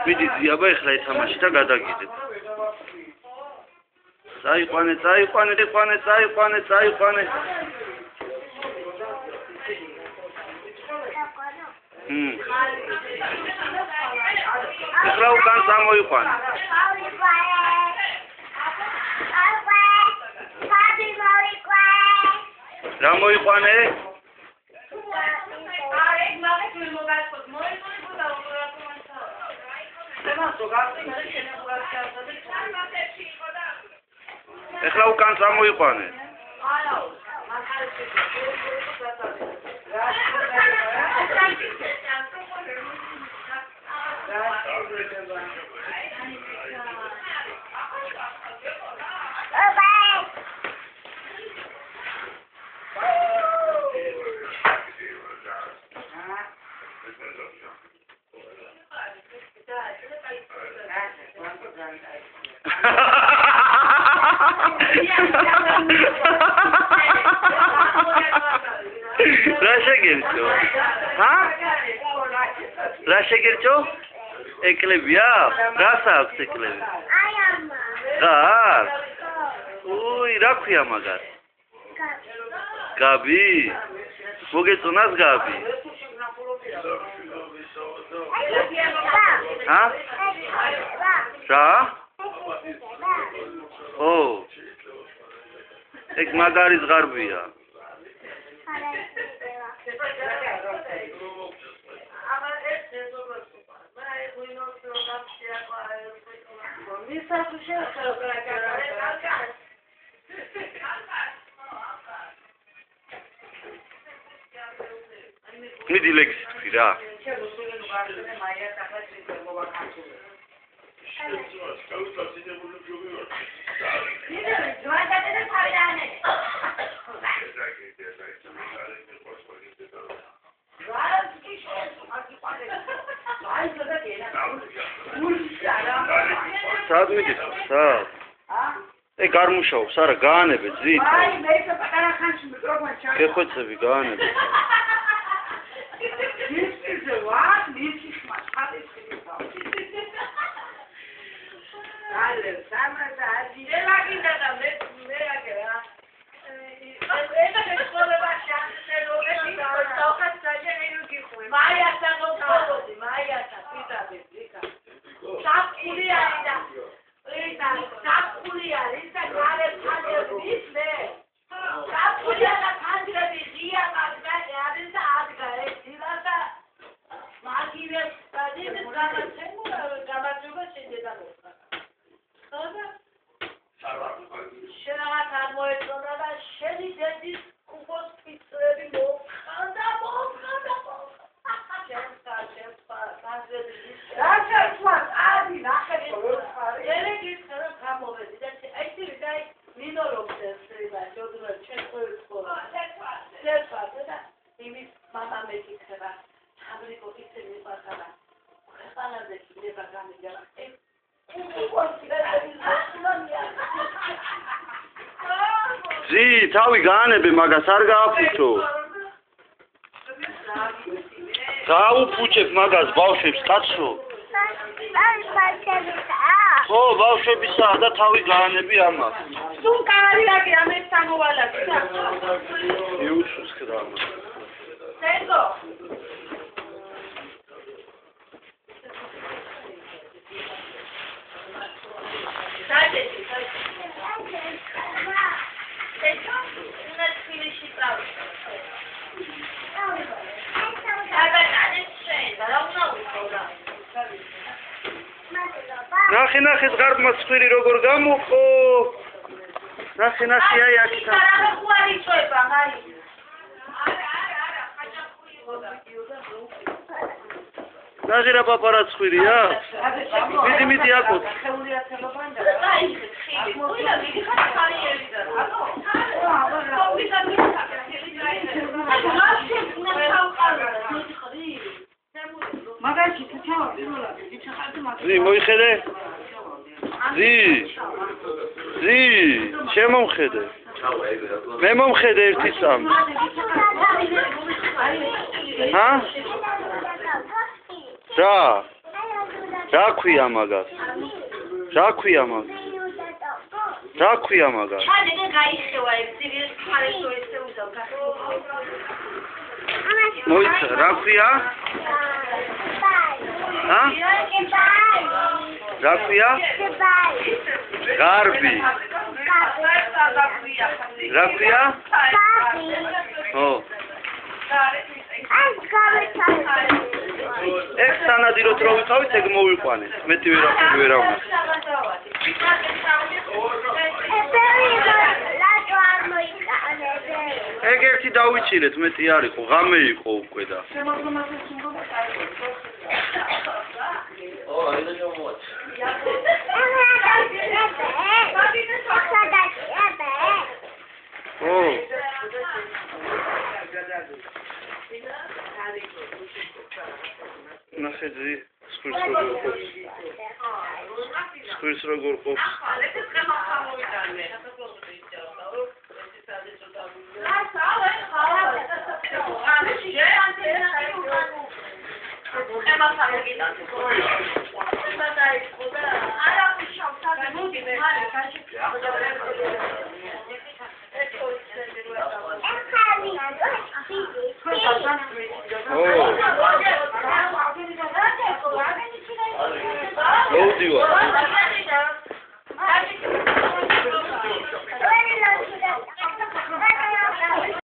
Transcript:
მიდი ზიაბა ეხლა ეთამაში და გადაგიდებ. წაიყვანე. ეხლა უკან წამოიყვანე. რა მოიყვანე? ეხლა უკან წამოიყვანე. რა შეგერჩო? ეკლებია? რას აქვს ეკლები? რა? უი, რა ქვია მაგარ? გაბი? მოგეწონას გაბი? რა? ო. ეგ მაგარი ზღარბია. მიდი ლექსი თქვი რა. სად მიდის? სად? არ მუშაობს, არა, გაანებე, ძით. გეხვეწები, გაანებე. zi, თავი გაანებე მაგას არ გააფუჭო. გაუფუჭებ მაგას ბავშვებს, კაცო. ხო, ბავშვებისა და თავი გაანები ამას. სულ კარიაკი ამის სამოვალაკი. იუჩუს კრამ. სენგო. ნახე ზღარბმა ცხვირი როგორ გამოყო. ნახე აი აქ. ნახე რა პაპარა ცხვირია? მიდი აკოთ. zi, მოიხედე? zi, შემომხედე. მე მომხედე ერთი წამს. რა? რა ქვია მაგას? რა ქვია მაგას? რა ქვია მაგას? ჩანე გაიხევა ეცივი ხარესო ესე უზავ მოიცა, რა ქვია? ა? რა ქვია? გარბი. რა ქვია? ო. ეგ სანადიროთ რო ვიყავით, ეგ მოვიყვანეთ. მეტი ვერავნა. ეგ ერთი დავიჩილეთ, მეტი არ იყო, ღამე იყო უკვე და. ო. ნახეძი, სკვირს როგორ ყოფს. მოვდივარ.